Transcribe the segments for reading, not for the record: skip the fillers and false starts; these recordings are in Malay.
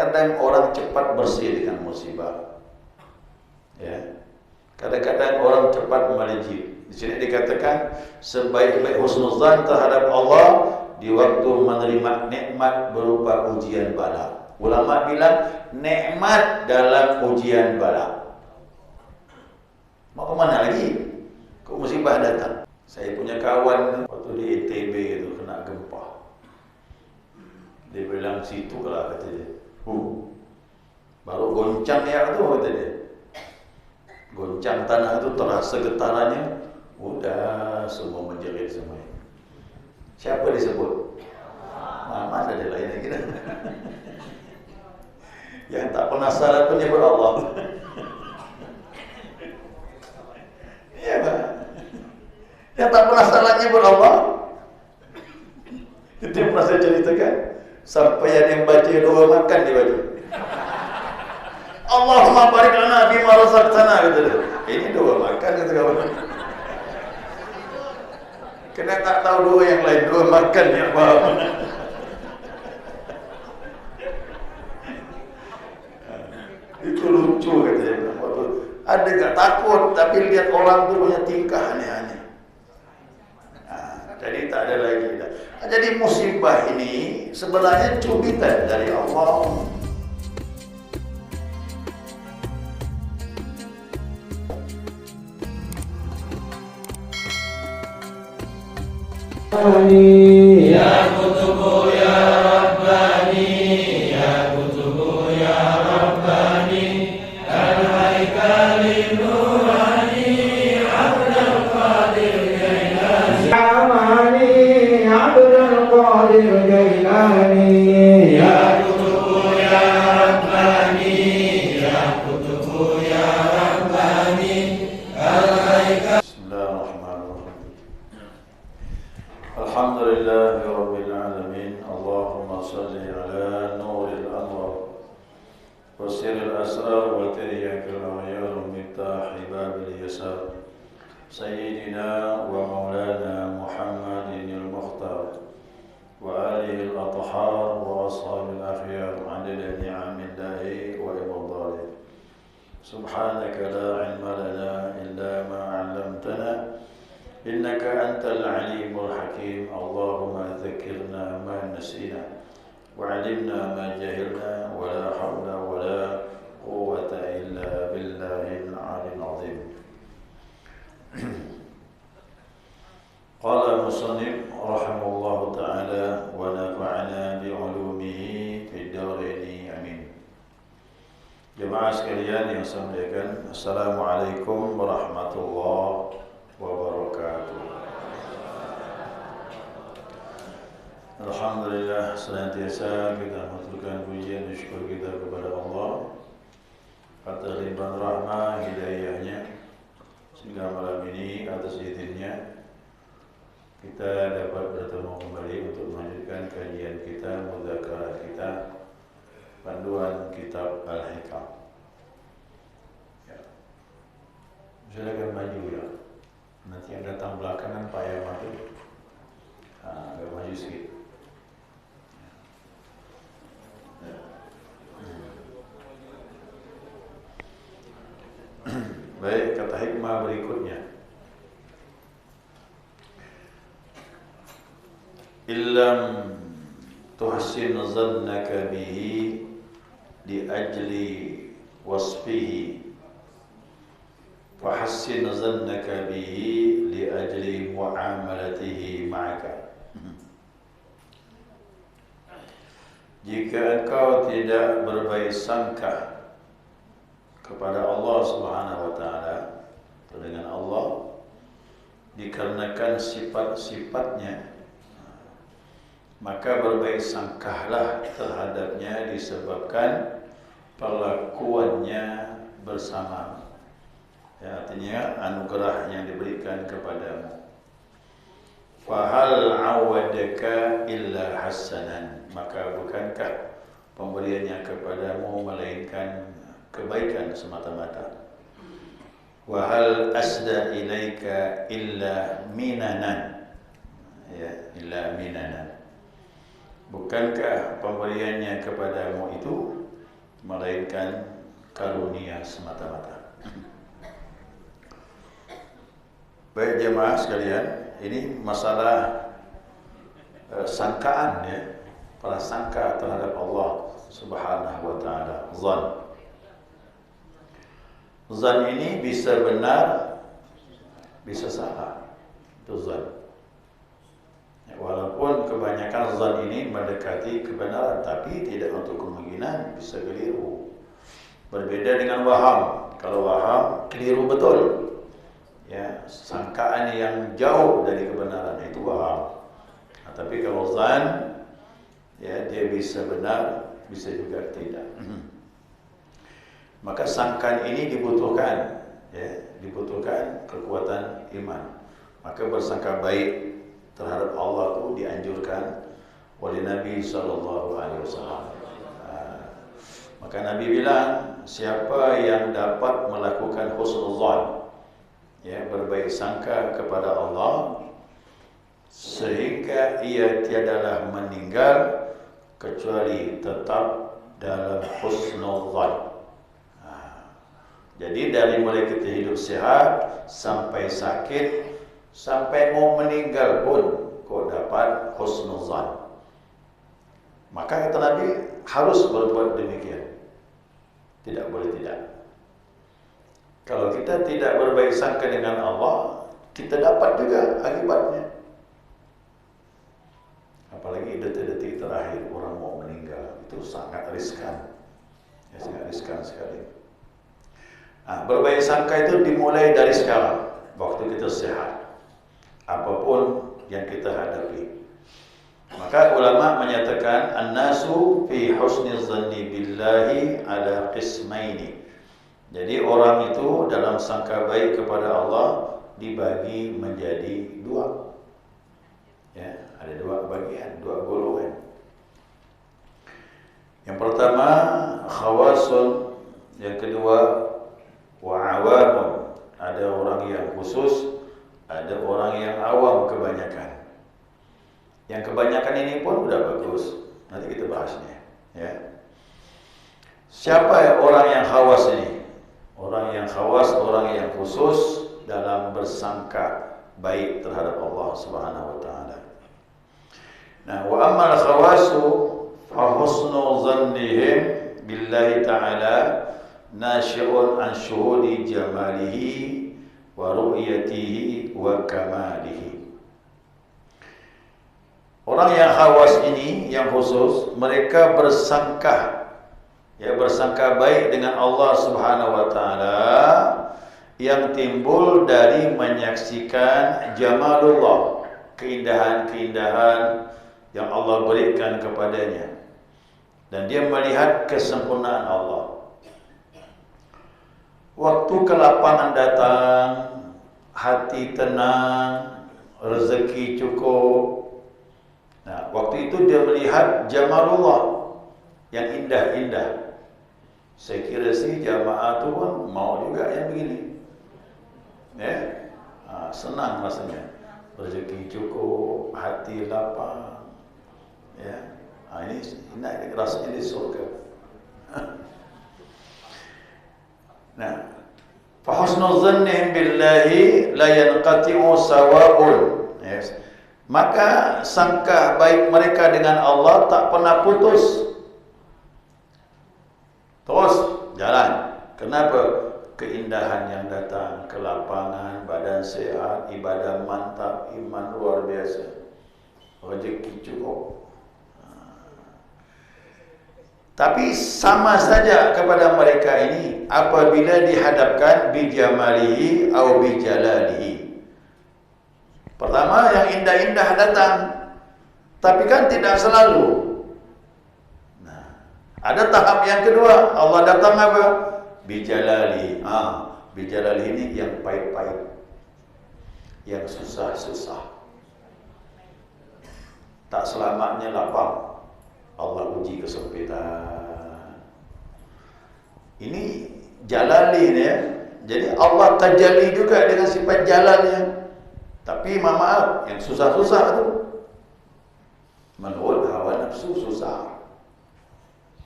kadang-kadang orang cepat bersih dengan musibah. Ya. Kadang-kadang orang cepat melejit. Di sini dikatakan sebaik-baik husnuzan terhadap Allah di waktu menerima nikmat berupa ujian bala. Ulama bilang nikmat dalam ujian bala. Mau kemana lagi? Kok musibah datang? Saya punya kawan waktu di ITB itu kena gempa. Dia bilang situ lah kata dia. Baru goncang ya tu kata dia. Goncang tanah itu terasa getarannya, udah semua menjerit semuanya. Siapa disebut? Mama ada lain lagi dah. Yang tak pernah salah pun nyebut Allah. Iya Pak. Yang tak pernah salah nyebut Allah. Itu yang pernah saya ceritakan. Sampai ada yang baca doa makan dia baca. Allahumma barik lana bima razaqtana gitu. Ini doa makan kata kawan. Kena tak tahu doa yang lain, doa makan yang paham. Itu lucu katanya. Ada gak takut tapi lihat orang tu punya tingkah aneh-aneh. Jadi tak ada lagi. Jadi musibah ini sebenarnya cubitan dari Allah. Ya Kutubu ya Rabbani, ya Kutubu ya Rabbani, Al-Haikali Nurani, Abdul Qadir Jailani, Amani, Abdul Qadir Jailani, ya Kutubu ya Rabbani, ya Kutubu ya Rabbani, Al-Haikali. Alhamdulillahi Rabbil Alamin. Allahumma salli ala nuril anwar wa sirril asrar wa tiryakil ahyar mitahi babil yasar Sayyidina wa maulana Muhammadin al-Mukhtar wa alihi al-athhar wa ashabil akhyar adada ni'amillahi wa ibadalih. Subhanaka la ilma lana illa ma 'allamtana إنك أنت العليم الحكيم. اللهم ذكرنا ما نسينا وعلمنا ما جهلنا ولا حول ولا قوة إلا بالله العلي العظيم. قال المصنف رحمه الله تعالى ونفعنا بعلومه في الدارين آمين. Jemaah sekalian yang saya muliakan, Assalamualaikum warahmatullahi wabarakatuh. Alhamdulillah, senantiasa kita mengaturkan pujian dan syukur kita kepada Allah atas limpahan rahmah hidayahnya, sehingga malam ini atas izinnya kita dapat bertemu kembali untuk melanjutkan kajian kita, mudzakarah kita, panduan kitab Al-Hikam. Ya. Silakan maju ya. Nanti yang datang belakangan payah maju. Agak maju sikit. Baik, kata hikmah berikutnya. Illam tuhsin zannaka bihi li ajli wasfihi fahassin zannaka bihi li ajli muamalatihi ma'aka. Jika engkau tidak berbaik sangka kepada Allah Subhanahu wa taala, dengan Allah dikarenakan sifat-sifatnya, maka berbaik sangkalah terhadapnya disebabkan perlakuannya bersama. Ya, artinya anugerah yang diberikan kepadamu. Fahal awadaka illa hasanan, maka bukankah pemberiannya kepadamu melainkan kebaikan semata-mata. Wahal asda ilaika illa minanan, ya, illa minanan. Bukankah pemberiannya kepadamu itu melainkan karunia semata-mata. Baik jemaah sekalian, ini masalah sangkaan ya, prasangka terhadap Allah Subhanahu wa taala. Zan ini bisa benar, bisa salah. Itu zan. Ya, walaupun kebanyakan zan ini mendekati kebenaran, tapi tidak untuk kemungkinan bisa keliru. Berbeda dengan waham. Kalau waham keliru betul. Ya, sangkaan yang jauh dari kebenaran itu waham. Nah, tapi kalau zan, ya dia bisa benar, bisa juga tidak. Maka sangkaan ini dibutuhkan, ya, dibutuhkan kekuatan iman. Maka bersangka baik terhadap Allah itu dianjurkan oleh Nabi SAW. Maka Nabi bilang, siapa yang dapat melakukan husnuzan, ya, berbaik sangka kepada Allah, sehingga ia tiadalah meninggal kecuali tetap dalam husnuzan. Jadi dari mulai kita hidup sehat sampai sakit, sampai mau meninggal pun kau dapat husnuzan. Maka kata Nabi harus berbuat demikian. Tidak boleh tidak. Kalau kita tidak berbaik sangka dengan Allah, kita dapat juga akibatnya. Apalagi detik-detik terakhir orang mau meninggal, itu sangat riskan. Ya, sangat riskan sekali. Nah, berbaik sangka itu dimulai dari sekarang, waktu kita sehat, apapun yang kita hadapi. Maka ulama menyatakan an-nasu fi husni zanni billahi ala qismaini. Jadi orang itu dalam sangka baik kepada Allah dibagi menjadi dua. Ya, ada dua bagian, dua golongan. Yang pertama khawasun, yang kedua wa awamun. Ada orang yang khusus, ada orang yang awam kebanyakan. Yang kebanyakan ini pun udah bagus. Nanti kita bahasnya, ya. Siapa ya orang yang khawas ini? Orang yang khawas, orang yang khusus dalam bersangka baik terhadap Allah Subhanahu wa taala. Nah, wa ammal khawasu fa husnu dhannihim billahi ta'ala nasyi'un an syuhudi jamalihi wa ru'yatihi wa kamalihi. Orang yang khawas ini, yang khusus, mereka bersangka, ya, bersangka baik dengan Allah Subhanahu wa taala yang timbul dari menyaksikan jamalullah, keindahan-keindahan yang Allah berikan kepadanya, dan dia melihat kesempurnaan Allah. Waktu kelapangan datang, hati tenang, rezeki cukup. Nah, waktu itu dia melihat jamalullah yang indah-indah. Saya kira sih jamaah itu pun mau juga yang begini, ya, senang rasanya, rezeki cukup, hati lapang, ya. Ini rasanya di surga. Nah, fa husnul dzanni billahi la yanqati'u sawa'un. Yes. Maka sangka baik mereka dengan Allah tak pernah putus. Terus jalan. Kenapa? Keindahan yang datang, kelapangan, badan sehat, ibadah mantap, iman luar biasa, rezeki cukup. Tapi sama saja kepada mereka ini apabila dihadapkan bijamalihi atau bijalalihi. Pertama, yang indah-indah datang, tapi kan tidak selalu. Nah, ada tahap yang kedua, Allah datang apa? Bijalali. Bijalali ini yang pahit-pahit, yang susah-susah. Tak selamatnya lapang, Allah uji kesempitan. Ini jalali ya. Jadi Allah tajalli juga dengan sifat jalannya. Tapi maaf, yang susah-susah itu menurut hawa nafsu susah.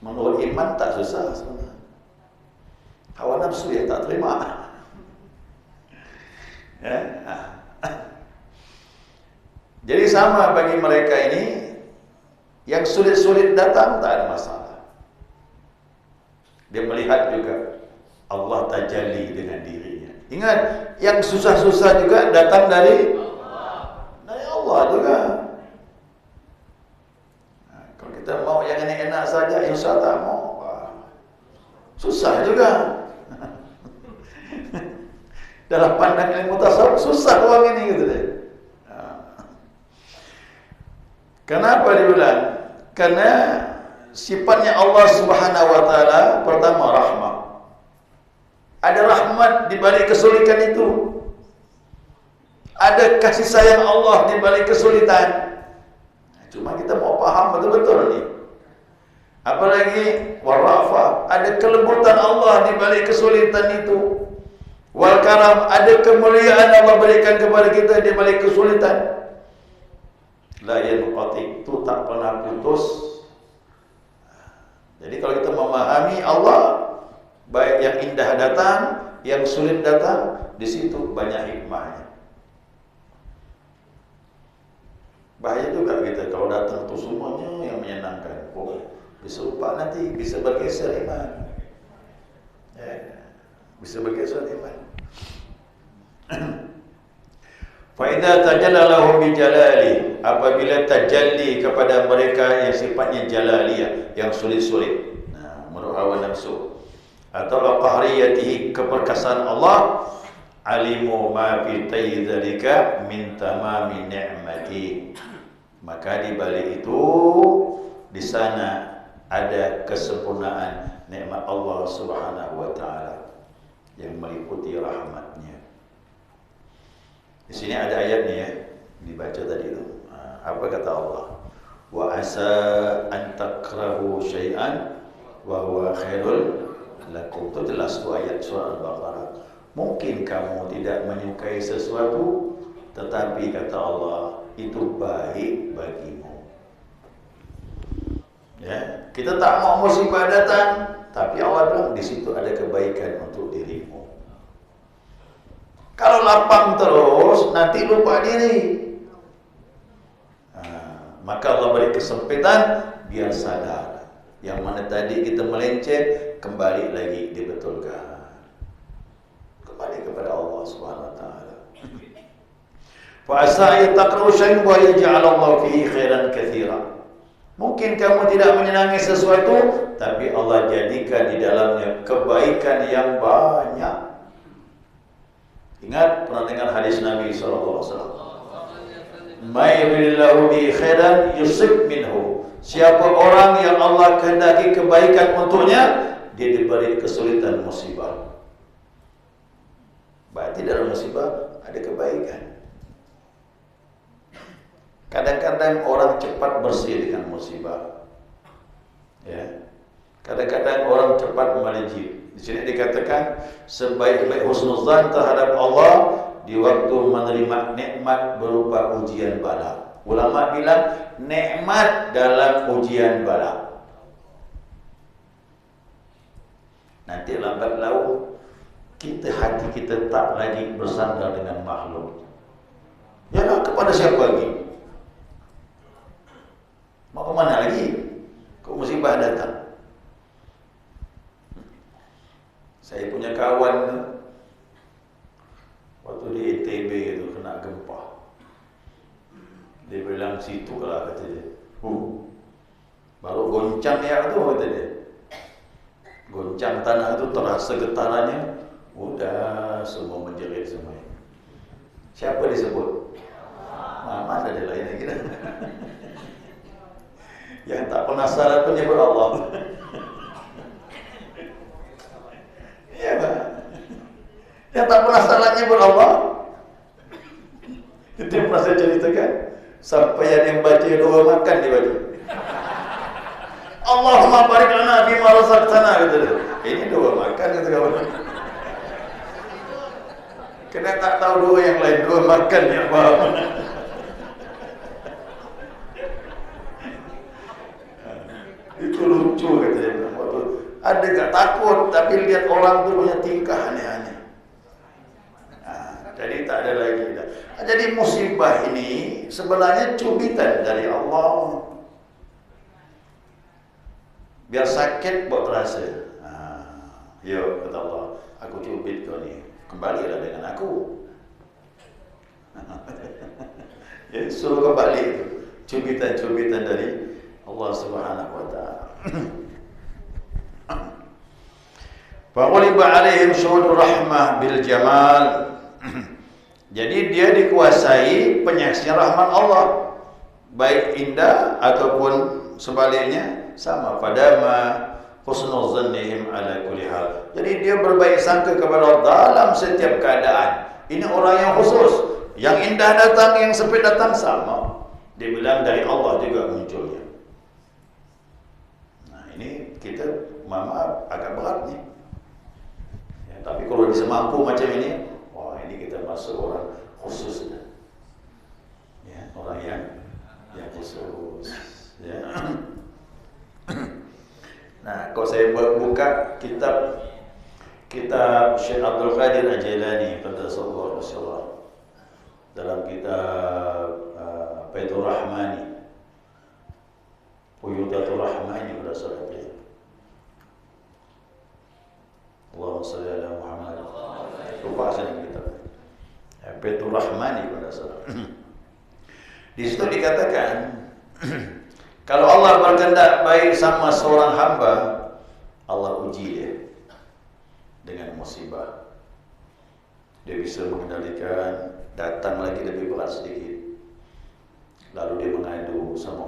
Menurut iman tak susah sebenarnya. Hawa nafsu yang tak terima. Ya? Jadi sama bagi mereka ini, yang sulit-sulit datang tak ada masalah. Dia melihat juga Allah tajalli dengan dirinya. Ingat, yang susah-susah juga datang dari Allah juga. Nah, kalau kita mau yang enak-enak saja, insya Allah tak mau. Wah, susah juga. Dalam pandangan ilmu tasawuf susah orang ini gitu deh. Kenapa dibilang? Karena sifatnya Allah Subhanahu wa taala pertama rahmat. Ada rahmat di balik kesulitan itu. Ada kasih sayang Allah di balik kesulitan. Cuma kita mau paham betul-betul nih. Apalagi warafah, ada kelembutan Allah di balik kesulitan itu. Wal karam, ada kemuliaan Allah berikan kepada kita di balik kesulitan. La yanqati, itu tak pernah putus. Jadi kalau kita memahami Allah, baik yang indah datang, yang sulit datang, di situ banyak hikmahnya. Bahaya juga kita kalau datang itu semuanya yang menyenangkan. Oh, bisa lupa nanti, bisa bergeser iman. Ya, bisa bergeser iman. Faidah tajallahu bijalali, apabila tajalli kepada mereka yang sifatnya jalaliyah, yang sulit-sulit, nah, menurut hawa nafsu, atau qahriyatihi, keperkasaan Allah, alimu ma fi tayyidhalika min tamami ni'mati, maka di balik itu di sana ada kesempurnaan nikmat Allah Subhanahu wa taala yang meliputi rahmatnya. Di sini ada ayatnya ya, dibaca tadi itu. Apa kata Allah? Wa asa an takrahu syai'an wa huwa khairul lakum. Itu jelas tu ayat surah Al-Baqarah. Mungkin kamu tidak menyukai sesuatu, tetapi kata Allah, itu baik bagimu. Ya, kita tak mau musibah datang, tapi Allah bilang di situ ada kebaikan untuk dirimu. Kalau lapang terus, nanti lupa diri. Nah, maka Allah beri kesempitan biar sadar. Yang mana tadi kita melenceng, kembali lagi dibetulkan. Kembali kepada Allah Subhanahu wa taala. Fa asa yataqru syai'an wa yaj'alallahu fihi khairan katsira. Mungkin kamu tidak menyenangi sesuatu, tapi Allah jadikan di dalamnya kebaikan yang banyak. Ingat, pernah dengar hadis Nabi SAW, Mayurillahu bi khairan yusib minhu. Siapa orang yang Allah kehendaki kebaikan untuknya, dia diberi kesulitan musibah. Berarti dalam musibah ada kebaikan. Kadang-kadang orang cepat bersih dengan musibah. Ya. Kadang-kadang orang cepat melejit. Di sini dikatakan sebaik-baik husnuzan terhadap Allah di waktu menerima nikmat berupa ujian bala. Ulama bilang nikmat dalam ujian bala. Nanti lambat laun hati kita tak lagi bersandar dengan makhluk. Ya lah, kepada siapa lagi? Mau kemana lagi? Kok musibah datang? Saya punya kawan waktu di ITB itu kena gempa. Dia bilang situ lah kata dia. Baru goncang ya tu kata dia. Goncang tanah itu terasa getarannya, udah semua menjerit semua. Siapa disebut? Mana ada dia lain lagi dah. Yang tak penasaran pun nyebut Allah. Iya Pak. Yang tak penasaran nyebut Allah. Itu yang pernah saya ceritakan. Sampai ada yang baca doa makan dia baca. Allahumma barik lana bima razaqtana kata dia. Ini doa makan kata kawan. Kena tak tahu doa yang lain, doa makan yang paham. Itu lucu kata dia. Waktu ada gak takut, tapi lihat orang tu punya tingkah aneh-aneh. Jadi tak ada lagi dah. Jadi musibah ini sebenarnya cubitan dari Allah. Biar sakit buat terasa. Yo kata Allah, aku cubit kau ni, kembalilah dengan aku. Ya, suruh kembali itu. Cubitan-cubitan dari Allah Subhanahu wa taala. Faquliba alaihim syuhudur rahmah bil jamal. Jadi dia dikuasai penyaksian rahmat Allah, baik indah ataupun sebaliknya sama. Padama husnul zannihim ala kulli hal. Jadi dia berbaik sangka kepada Allah dalam setiap keadaan. Ini orang yang khusus. Yang indah datang, yang sempit datang sama. Dia bilang dari Allah juga munculnya. Nah ini kita maaf agak berat ni. Ya, tapi kalau bisa mampu macam ini, wah ini kita masuk orang khusus. Ya, orang yang khusus. Ya. Nah, kalau saya buka kitab Syekh Abdul Qadir Al-Jailani qaddasallahu sirrahu dalam kitab Baitur Rahmani, Fuyudatur Rahmani berdasarkan Allahumma salli ala Muhammad. Lupa saya kitab Baitur Rahmani berdasarkan. Di situ dikatakan kalau Allah berkehendak baik sama seorang hamba, Allah uji dia dengan musibah. Dia bisa mengendalikan, datang lagi lebih berat sedikit. Lalu dia mengadu sama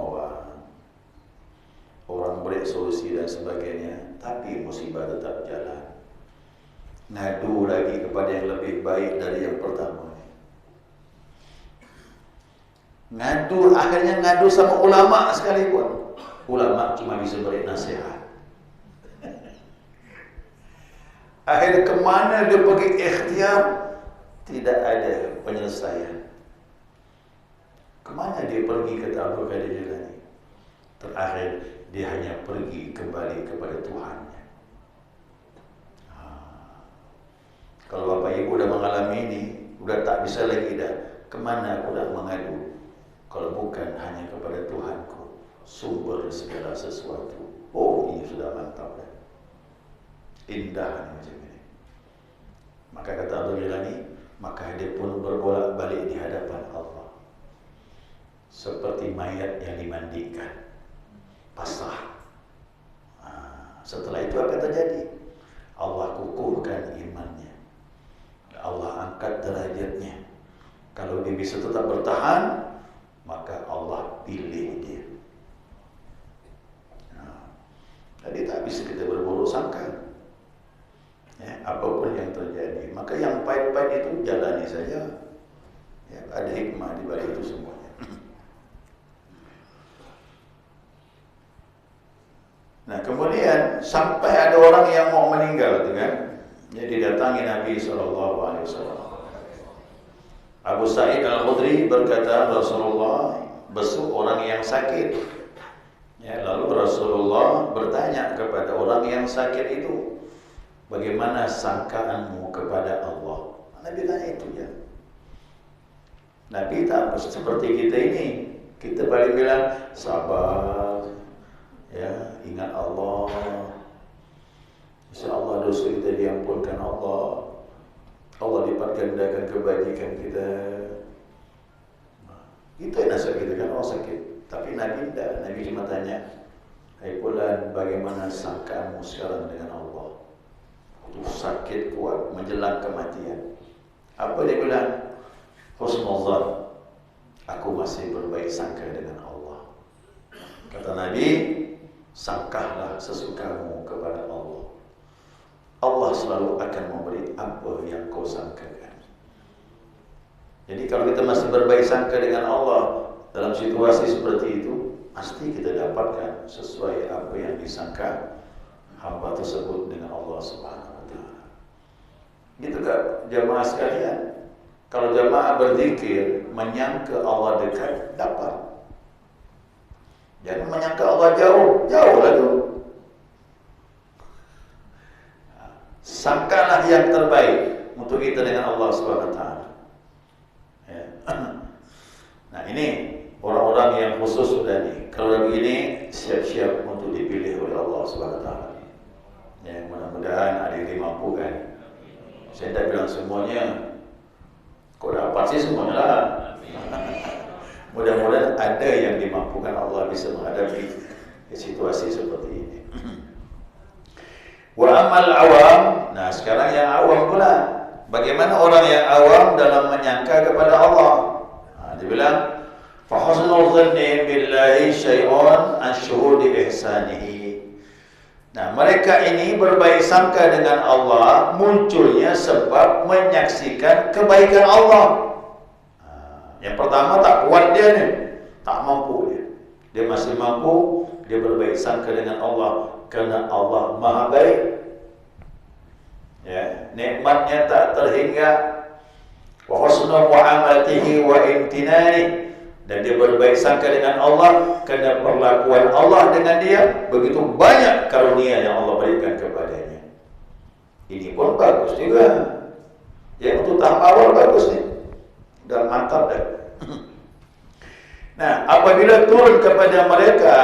orang beri solusi dan sebagainya, tapi musibah tetap jalan. Ngadu lagi kepada yang lebih baik dari yang pertama. Ngadu, akhirnya ngadu sama ulama sekalipun. Ulama cuma bisa beri nasihat. Akhirnya kemana dia pergi ikhtiar, tidak ada penyelesaian. Kemana dia pergi kata Abdul Qadir Jailani? Terakhir dia hanya pergi kembali kepada Tuhannya. Kalau Bapak Ibu dah mengalami ini, sudah tak bisa lagi dah. Kemana aku dah mengadu? Kalau bukan hanya kepada Tuhanku, sumber segala sesuatu. Oh, ini sudah mantap dah. Indah macam ini. Maka kata Abdul Jailani, maka dia pun berbolak-balik di hadapan Allah seperti mayat yang dimandikan, pasrah. Setelah itu apa terjadi? Allah kukuhkan imannya, Allah angkat derajatnya. Kalau dia bisa tetap bertahan, maka Allah pilih dia. Jadi tak bisa kita berburuk sangka. Ya, apapun yang terjadi, maka yang pahit-pahit itu jalani saja. Ya, ada hikmah di balik itu semuanya. Nah, kemudian sampai ada orang yang mau meninggal, tu kan? Jadi datangi Nabi SAW. Abu Sa'id Al-Khudri berkata, Rasulullah besuk orang yang sakit. Ya, lalu Rasulullah bertanya kepada orang yang sakit itu, bagaimana sangkaanmu kepada Allah? Nabi tanya itu ya. Nabi tak seperti kita ini. Kita paling bilang sabar, ya, ingat Allah. InsyaAllah dosa kita diampunkan Allah. Allah lipat gandakan kebajikan kita. Itu yang nasihat kita kan orang sakit. Tapi Nabi tidak. Nabi cuma tanya, hai fulan, bagaimana sangkaanmu sekarang dengan Allah? Itu sakit kuat menjelang kematian. Apa dia bilang? Husnul zan, aku masih berbaik sangka dengan Allah. Kata Nabi, sangkahlah sesukamu kepada Allah. Allah selalu akan memberi apa yang kau sangkakan. Jadi kalau kita masih berbaik sangka dengan Allah dalam situasi seperti itu, pasti kita dapatkan sesuai apa yang disangka hamba tersebut dengan Allah Subhanahu wa taala. Gitu kan jamaah sekalian. Kalau jamaah berzikir menyangka Allah dekat, dapat. Jangan menyangka Allah jauh, jauh lah tu. yang terbaik untuk kita dengan Allah Subhanahu wa taala. Ya. Nah, ini orang-orang yang khusus sudah nih. Kalau begini siap-siap untuk dipilih oleh Allah Subhanahu wa taala. Ya, mudah-mudahan ada yang dimampukan. Saya tidak bilang semuanya. Kok dapat sih semuanya lah. Mudah-mudahan ada yang dimampukan Allah bisa menghadapi situasi seperti ini. Wa amal awam. Nah, sekarang yang awam pula. Bagaimana orang yang awam dalam menyangka kepada Allah? Nah, dia bilang, fa husnul dhanni billahi syai'un an syuhudi ihsanihi. Nah, mereka ini berbaik sangka dengan Allah munculnya sebab menyaksikan kebaikan Allah. Yang pertama tak kuat dia nih, tak mampu dia. Dia masih mampu, dia berbaik sangka dengan Allah karena Allah Maha baik. Ya, nikmatnya tak terhingga. Wa husnu muamalatihi wa imtinani. Dan dia berbaik sangka dengan Allah karena perlakuan Allah dengan dia begitu banyak karunia yang Allah berikan kepadanya. Ini pun bagus juga. Yang untuk tahap awal bagus nih. Dan mantap dah. Nah, apabila turun kepada mereka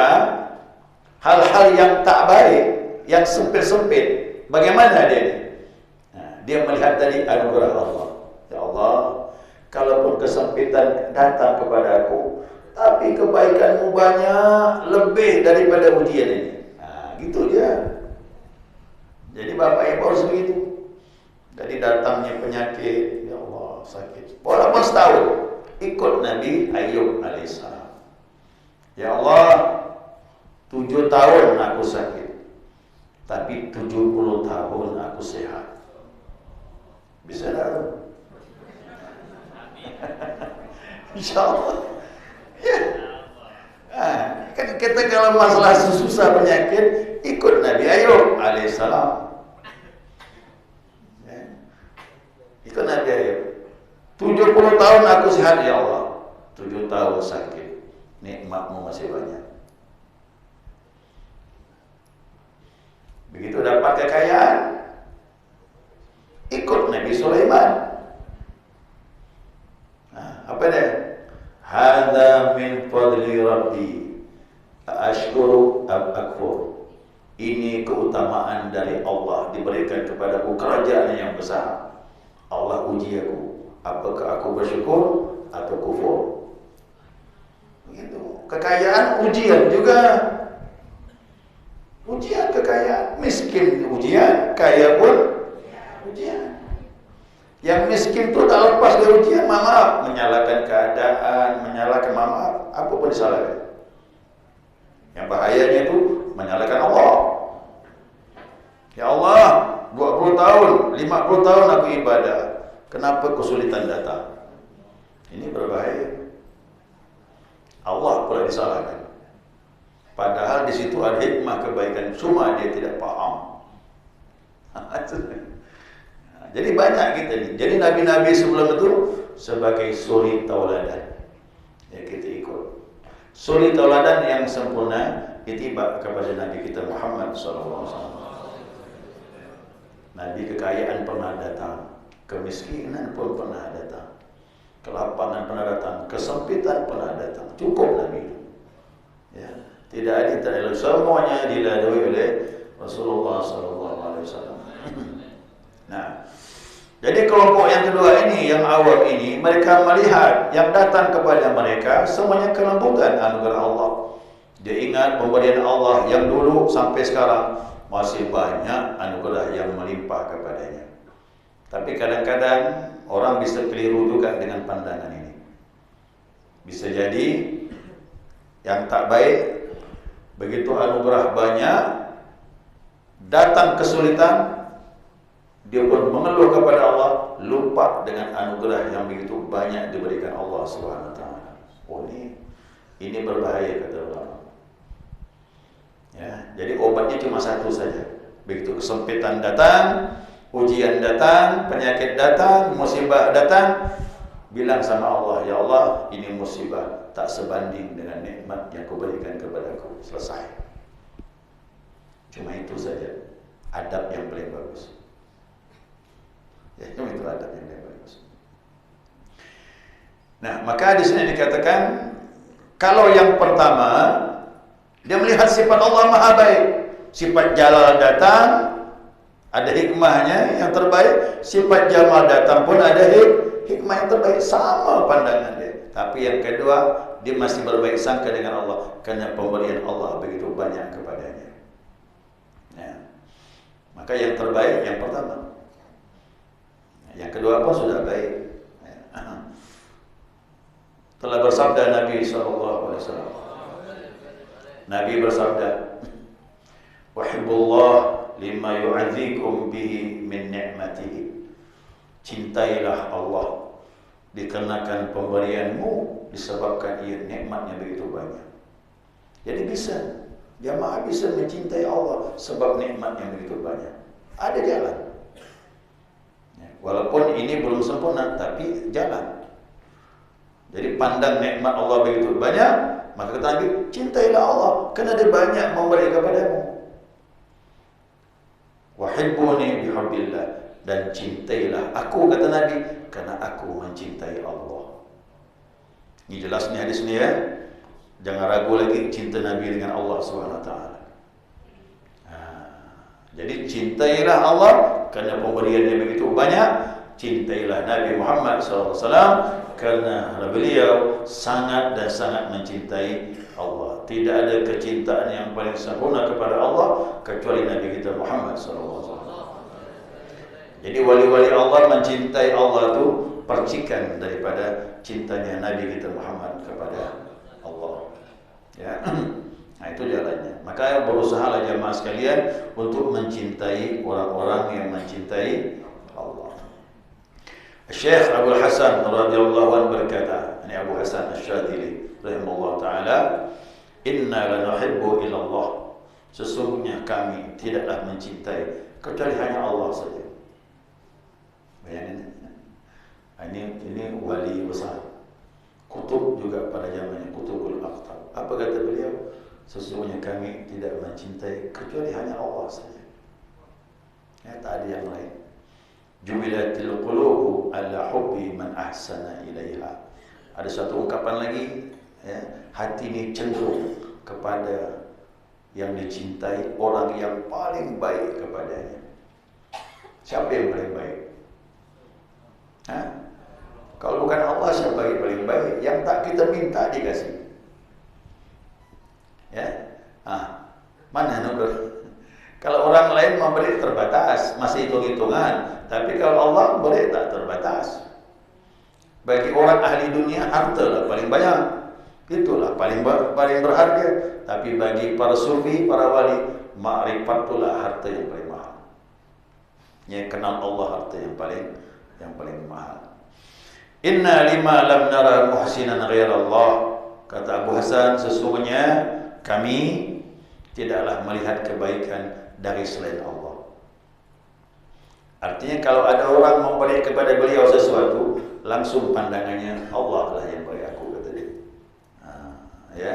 hal-hal yang tak baik, yang sempit-sempit, bagaimana dia? Nah, dia melihat tadi anugerah Allah. Ya Allah, kalaupun kesempitan datang kepada aku, tapi kebaikanmu banyak, lebih daripada ujian ini. Nah, gitu dia. Jadi Bapak Ibu harus begitu. Jadi datangnya penyakit, ya Allah sakit. Walaupun setahun, ikut Nabi Ayub alaihissalam. Ya Allah, 7 tahun aku sakit, tapi 70 tahun aku sehat. Bisa tak? InsyaAllah. Ya. Nah, kan kita kalau masalah susah penyakit ikut Nabi Ayub alaihissalam. Ya. Ikut Nabi Ayub. 70 tahun aku sehat ya Allah. 7 tahun sakit. Nikmatmu masih banyak. Begitu dapat kekayaan, ikut Nabi Sulaiman. Apa dia? Hadza min fadli rabbi ashkuru am akfur. Ini keutamaan dari Allah diberikan kepadaku, kerajaan yang besar. Allah uji aku, apakah aku bersyukur atau kufur. Begitu. Kekayaan ujian juga. Ujian kekayaan, miskin ujian, kaya pun ujian. Yang miskin itu tak lepas dari ujian, maaf, menyalahkan keadaan, menyalahkan maaf, apapun disalahkan. Yang bahayanya itu menyalahkan Allah. Ya Allah, 20 tahun, 50 tahun aku ibadah, kenapa kesulitan datang? Ini berbahaya. Allah pula disalahkan. Padahal di situ ada hikmah kebaikan, cuma dia tidak paham. Jadi banyak kita ni. Jadi nabi-nabi sebelum itu sebagai suri tauladan. Ya, kita ikut. Suri tauladan yang sempurna ittiba kepada Nabi kita Muhammad sallallahu alaihi wasallam. Nabi kekayaan pernah datang, kemiskinan pun pernah datang, kelapangan pernah datang, kesempitan pernah datang. Cukup Nabi. Ya, tidak ada terlalu, semuanya dilalui oleh Rasulullah sallallahu alaihi wasallam. Nah, jadi kelompok yang kedua ini, yang awam ini, mereka melihat yang datang kepada mereka semuanya kelembutan anugerah Allah. Dia ingat pemberian Allah yang dulu sampai sekarang masih banyak anugerah yang melimpah kepadanya. Tapi kadang-kadang orang bisa keliru juga dengan pandangan ini. Bisa jadi yang tak baik, begitu anugerah banyak, datang kesulitan, dia pun mengeluh kepada Allah, lupa dengan anugerah yang begitu banyak diberikan Allah Subhanahu wa taala. Oh, ini berbahaya kata ulama. Ya, jadi obatnya cuma satu saja. Begitu kesempitan datang, ujian datang, penyakit datang, musibah datang, bilang sama Allah, ya Allah, ini musibah tak sebanding dengan nikmat yang Kau berikan kepadaku. Selesai. Cuma itu saja adab yang paling bagus. Ya, itu adab yang bagus. Nah, maka di sini dikatakan kalau yang pertama dia melihat sifat Allah Maha Baik, sifat Jalal datang ada hikmahnya yang terbaik, sifat Jamal datang pun ada hikmah yang terbaik, sama pandangan dia. Tapi yang kedua, dia masih berbaik sangka dengan Allah karena pemberian Allah begitu banyak kepadanya. Ya. Maka yang terbaik yang pertama. Yang kedua pun sudah baik. Ya. Telah bersabda Nabi SAW. Nabi bersabda, "Wahibbullah lima yu'adzikum bihi min ni'matihi." Cintailah Allah dikarenakan pemberianmu, disebabkan ia nikmatnya begitu banyak. Jadi bisa, jamaah bisa mencintai Allah sebab nikmatnya begitu banyak. Ada jalan. Ya, walaupun ini belum sempurna, tapi jalan. Jadi pandang nikmat Allah begitu banyak, maka kata Nabi, cintailah Allah kerana dia banyak memberi kepadamu. Wahibbuni bihubbillah, dan cintailah aku, kata Nabi, kerana aku mencintai Allah. Ini jelas ni hadis ni ya. Jangan ragu lagi cinta Nabi dengan Allah SWT. Jadi cintailah Allah kerana pemberiannya begitu banyak. Cintailah Nabi Muhammad SAW kerana beliau sangat dan sangat mencintai Allah. Tidak ada kecintaan yang paling sempurna kepada Allah kecuali Nabi kita Muhammad SAW. Jadi wali-wali Allah mencintai Allah itu percikan daripada cintanya Nabi kita Muhammad kepada Allah. Ya. Nah, itu jalannya. Maka berusahalah jamaah sekalian untuk mencintai orang-orang yang mencintai Allah. Syekh Abu Hasan radhiyallahu anhu berkata, ini Abu Hasan Asy-Syadzili rahimahullah taala, "Inna lanuhibbu ila Allah." Sesungguhnya kami tidaklah mencintai kecuali hanya Allah saja. Bayangin. Ini wali besar. Kutub juga pada zamannya, Kutubul Aqtab. Apa kata beliau? Sesungguhnya kami tidak mencintai kecuali hanya Allah saja. Ya, tak ada yang lain. Jubilatil qulubu ala hubbi man ahsana ilaiha. Ada satu ungkapan lagi, ya, hati ini cenderung kepada yang dicintai orang yang paling baik kepadanya. Siapa yang paling baik? Kalau bukan Allah, siapa yang paling baik? Yang tak kita minta dikasih. Ya, mana nur? Kalau orang lain memberi terbatas, masih hitung-hitungan. Tapi kalau Allah beri tak terbatas. Bagi orang ahli dunia, harta lah paling banyak. Itulah paling berharga. Tapi bagi para sufi, para wali, makrifat itulah harta yang paling mahal. Yang kenal Allah harta yang paling mahal. Inna lima lam nara muhsinan ghairallah. Kata Abu Hasan, sesungguhnya kami tidaklah melihat kebaikan dari selain Allah. Artinya kalau ada orang memberi kepada beliau sesuatu, langsung pandangannya Allah lah yang beri aku, kata dia. Ya,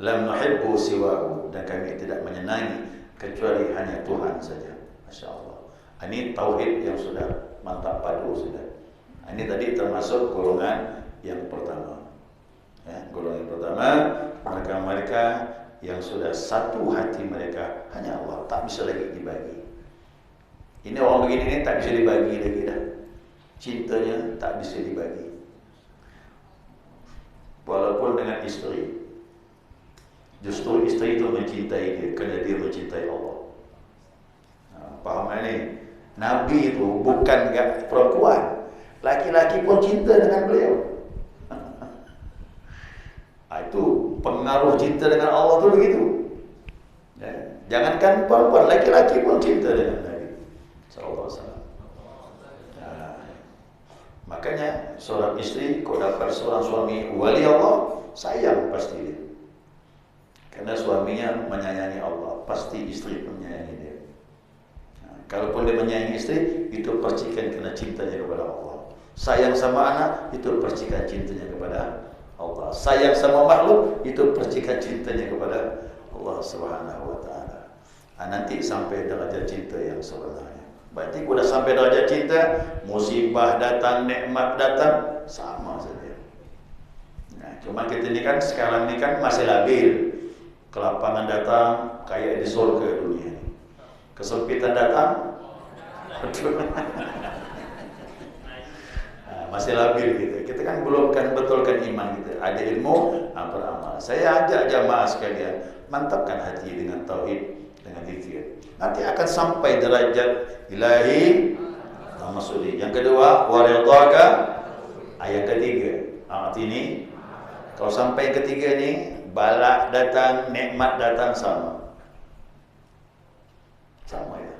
lam nuhibbu siwahu, dan kami tidak menyenangi kecuali hanya Tuhan saja. Masya Allah. Ini tauhid yang sudah mantap padu sudah. Ini tadi termasuk golongan yang pertama. Ya, golongan yang pertama, mereka yang sudah satu hati mereka hanya Allah, tak bisa lagi dibagi. Ini orang begini ini tak bisa dibagi lagi dah. Cintanya tak bisa dibagi. Walaupun dengan istri, justru istri itu mencintai dia kerana dia mencintai Allah. Faham ini? Nabi itu bukan perempuan, laki-laki pun cinta dengan beliau. Itu pengaruh cinta dengan Allah tu begitu. Ya. Jangankan perempuan, laki-laki pun cinta dengan Nabi sallallahu alaihi wasallam. Makanya seorang istri kalau dapat seorang suami wali Allah, sayang pasti dia. Karena suaminya menyayangi Allah, pasti istri pun menyayangi dia. Kalaupun dia menyayangi istri, itu percikan kerana cintanya kepada Allah. Sayang sama anak, itu percikan cintanya kepada Allah. Sayang sama makhluk, itu percikan cintanya kepada Allah Subhanahu wa taala. Nanti sampai derajat cinta yang sebenarnya. Berarti sudah sampai derajat cinta, musibah datang, nikmat datang, sama saja. Nah, cuma kita ni kan sekarang ni kan masih labil. Kelapangan datang kayak di surga dunia ni. Kesempitan datang, masih labil gitu. Kita kan belum kan betulkan iman kita. Ada ilmu, beramal. Saya ajak jamaah sekalian, mantapkan hati dengan tauhid, dengan zikir. Nanti akan sampai derajat ilahi tamasudi. Yang kedua, waridhaka, ayat ketiga. Arti kalau sampai yang ketiga ni, bala datang, nikmat datang sama. Sama ya.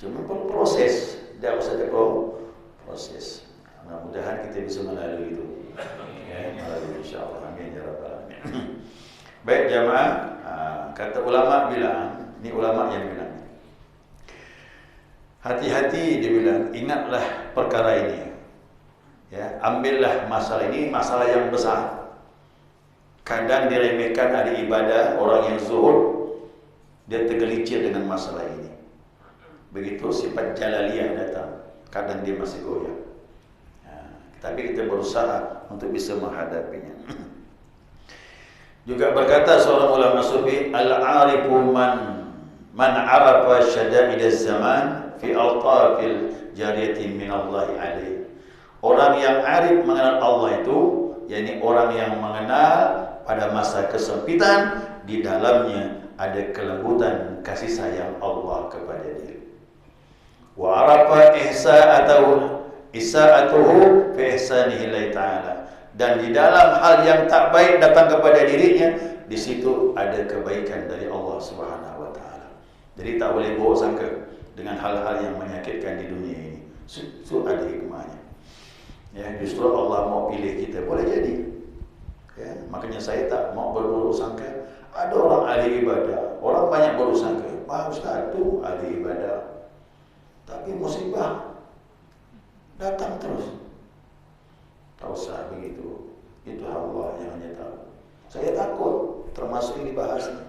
Cuma perlu proses. Jauh saja proses. Mudah-mudahan kita bisa melalui itu. Ya, melalui insya-Allah. Amin ya rabbal alamin. Baik jamaah, kata ulama bilang, ini ulama yang bilang, hati-hati dia bilang, ingatlah perkara ini. Ya, ambillah masalah ini, masalah yang besar. Kadang diremehkan ada ibadah, orang yang zuhud dia tergelincir dengan masalah ini. Begitu sifat jalaliyah datang, kadang dia masih goyah. Tapi kita berusaha untuk bisa menghadapinya. Juga berkata seorang ulama sufi, al-arifu man arafa syada'id az-zaman fi altafil jariyatin min Allah alaih. Orang yang arif mengenal Allah itu, yakni orang yang mengenal pada masa kesempitan di dalamnya ada kelembutan kasih sayang Allah kepada dia. Wa arafa isa'atuhu fi ihsanihi lillahi ta'ala. Dan di dalam hal yang tak baik datang kepada dirinya, di situ ada kebaikan dari Allah Subhanahu wa taala. Jadi tak boleh buruk sangka dengan hal-hal yang menyakitkan di dunia ini. Itu ada hikmahnya. Ya, justru Allah mau pilih kita, boleh jadi. Ya, makanya saya tak mau berburuk sangka. Ada orang ahli ibadah, orang banyak buruk sangka. Pak Ustaz tu ahli ibadah, tapi musibah datang terus. Tak usah begitu. Itu Allah yang hanya tahu. Saya takut termasuk yang dibahas ni.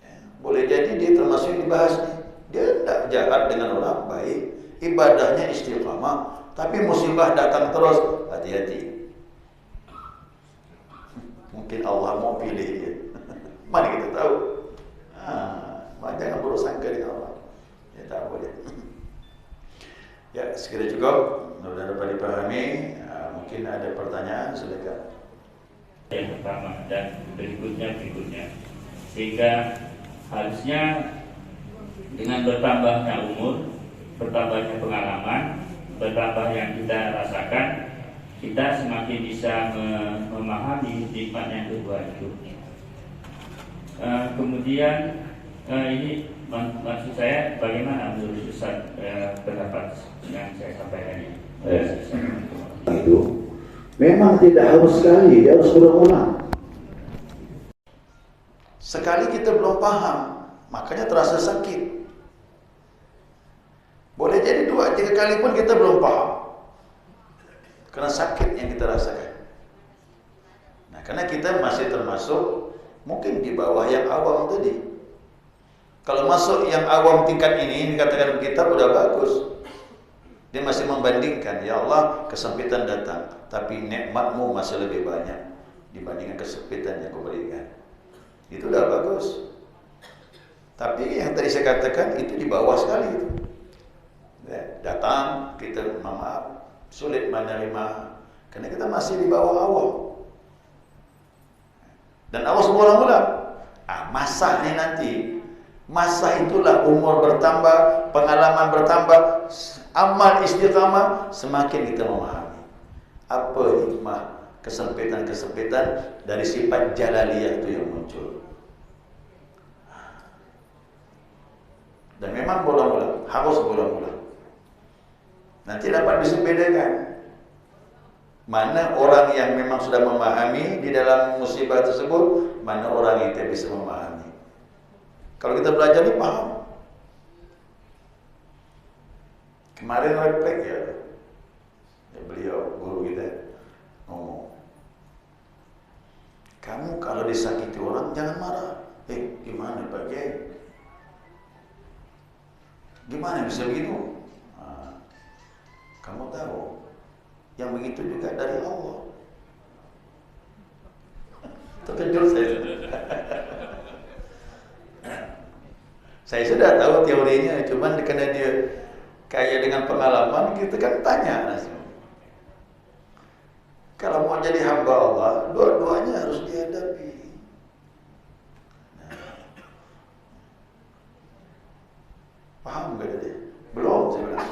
Ya, boleh jadi dia termasuk yang dibahas ni. Dia tak jahat dengan orang baik, ibadahnya istiqamah, tapi musibah datang terus. Hati-hati. Mungkin Allah mau pilih dia. Mana kita tahu? Jangan buruk sangka dengan Allah. Ya tak boleh. Ya, sekira cukup. Mudah-mudahan dapat dipahami. Mungkin ada pertanyaan, silakan. Yang pertama dan berikutnya. Sehingga harusnya dengan bertambahnya umur, bertambahnya pengalaman, bertambah yang kita rasakan, kita semakin bisa memahami nikmat yang kedua itu. Kemudian ini maksud saya, bagaimana menurut Ustaz pendapat yang saya sampaikan ini? Itu memang tidak harus sekali, dia harus berulang-ulang. Sekali kita belum paham, makanya terasa sakit. Boleh jadi 2-3 kali pun kita belum paham, karena sakit yang kita rasakan. Nah, karena kita masih termasuk mungkin di bawah yang awam tadi. Kalau masuk yang awam tingkat ini, dikatakan kita udah bagus. Dia masih membandingkan, ya Allah, kesempitan datang, tapi nikmat-Mu masih lebih banyak dibandingkan kesempitan yang Kau berikan. Itu udah bagus. Tapi yang tadi saya katakan itu di bawah sekali itu. Datang kita maaf, sulit menerima karena kita masih di bawah awam. Dan Allah semula-mula masa ini nanti, masa itulah umur bertambah, pengalaman bertambah, amal istiqamah, semakin kita memahami apa hikmah kesempitan-kesempitan dari sifat jalaliyah itu yang muncul. Dan memang bola-bola, harus bola-bola. Nanti dapat bisa bedakan mana orang yang memang sudah memahami di dalam musibah tersebut, mana orang yang tidak bisa memahami. Kalau kita belajar ni paham. Kemarin reflek ya beliau guru kita ngomong, kamu kalau disakiti orang jangan marah. Gimana Pak Kiai? Gimana bisa begitu? Nah, kamu tahu, yang begitu juga dari Allah. Terkejut saya. Saya sudah tahu teorinya, cuman karena dia kaya dengan pengalaman, kita kan tanya langsung. Kalau mau jadi hamba Allah, dua-duanya harus dihadapi. Paham gak dia? Belum, saya bilang.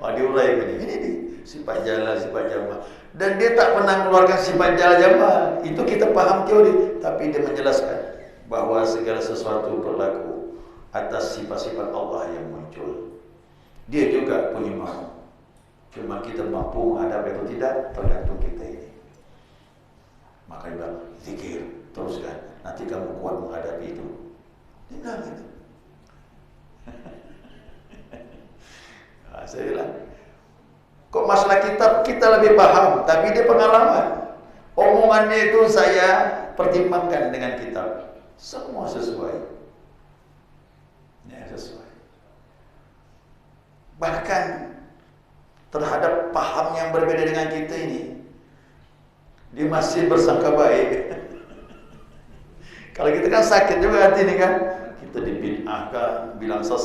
Wah, diurai begini. Ini nih, sifat jala, sifat jama. Dan dia tak pernah mengeluarkan sifat jala jama. Itu kita paham teori, tapi dia menjelaskan bahwa segala sesuatu berlaku atas sifat-sifat Allah yang muncul. Dia juga punya mau. Cuma kita mampu menghadapi atau tidak, tergantung kita ini. Maka dia bilang, zikir, teruskan. Nanti kamu kuat menghadapi itu. Dia bilang gitu. Nah, saya bilang, kok masalah kita lebih paham, tapi dia pengalaman. Omongannya itu saya pertimbangkan dengan kitab. Semua sesuai. Ya, sesuai. Bahkan terhadap paham yang berbeda dengan kita ini, dia masih bersangka baik. Kalau kita kan sakit juga hati ini kan, kita dibid'ahkan, bilang sesat.